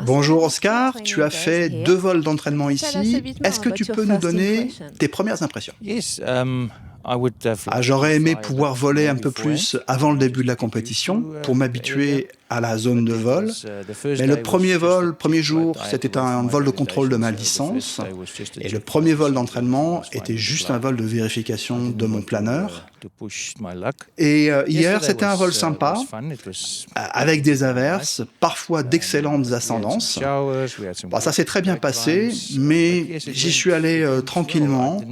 Bonjour Oscar, tu as fait 2 vols d'entraînement ici. Est-ce que tu peux nous donner tes premières impressions? J'aurais aimé pouvoir voler un peu plus avant le début de la compétition pour m'habituer à la zone de vol. Mais le premier jour, c'était un vol de contrôle de ma licence. Et le premier vol d'entraînement était juste un vol de vérification de mon planeur. Et hier, c'était un vol sympa, avec des averses, parfois d'excellentes ascendances. Bon, ça s'est très bien passé, mais j'y suis allé tranquillement,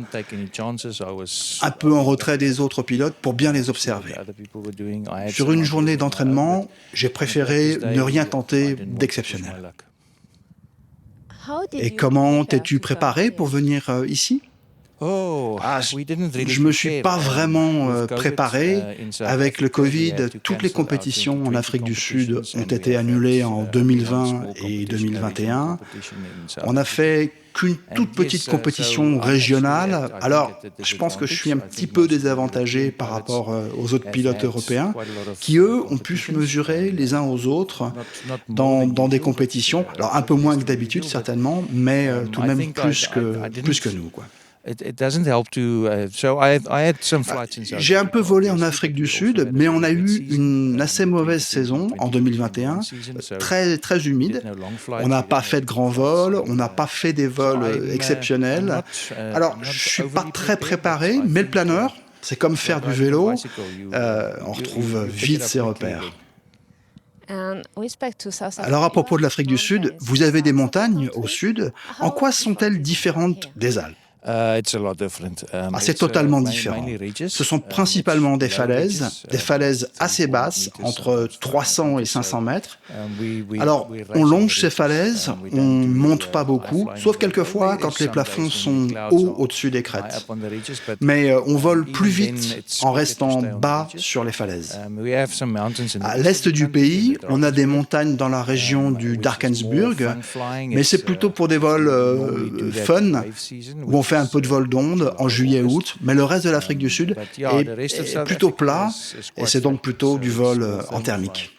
un peu en retrait des autres pilotes pour bien les observer. Sur une journée d'entraînement, j'ai préféré ne rien tenter d'exceptionnel. Et comment t'es-tu préparé pour venir ici? Je me suis pas vraiment préparé. Avec le Covid, toutes les compétitions en Afrique du Sud ont été annulées en 2020 et 2021. On a fait qu'une toute petite compétition régionale. Alors, je pense que je suis un petit peu désavantagé par rapport aux autres pilotes européens qui, eux, ont pu se mesurer les uns aux autres dans des compétitions. Alors, un peu moins que d'habitude, certainement, mais tout de même plus que nous, quoi. J'ai un peu volé en Afrique du Sud, mais on a eu une assez mauvaise saison en 2021, très, très humide. On n'a pas fait de grands vols, on n'a pas fait des vols exceptionnels. Alors, je suis pas très préparé, mais le planeur, c'est comme faire du vélo, on retrouve vite ses repères. Alors, à propos de l'Afrique du Sud, vous avez des montagnes au sud. En quoi sont-elles différentes des Alpes? C'est totalement différent. Ce sont principalement des falaises assez basses, entre 300 et 500 mètres. Alors, on longe ces falaises, on ne monte pas beaucoup, sauf quelquefois quand les plafonds sont hauts au-dessus des crêtes. Mais on vole plus vite en restant bas sur les falaises. À l'est du pays, on a des montagnes dans la région du Drakensberg, mais c'est plutôt pour des vols fun, où on fait un peu de vol d'onde en juillet-août, mais le reste de l'Afrique du Sud est plutôt plat, et c'est donc plutôt du vol en thermique.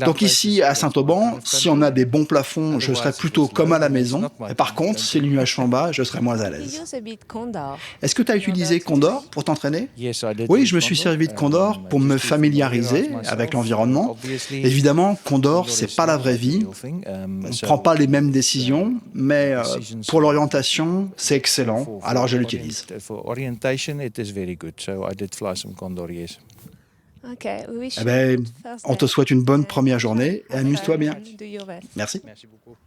Donc ici, à Saint-Auban, si on a des bons plafonds, je serai plutôt comme à la maison. Et par contre, si le nuage sont bas, je serai moins à l'aise. Est-ce que tu as utilisé Condor pour t'entraîner? Oui, je me suis servi de Condor pour me familiariser avec l'environnement. Évidemment, Condor, c'est pas la vraie vie. On ne prend pas les mêmes décisions, mais pour l'orientation, c'est excellent. Alors je l'utilise. On te souhaite une bonne première journée et amuse-toi bien. Merci. Merci beaucoup.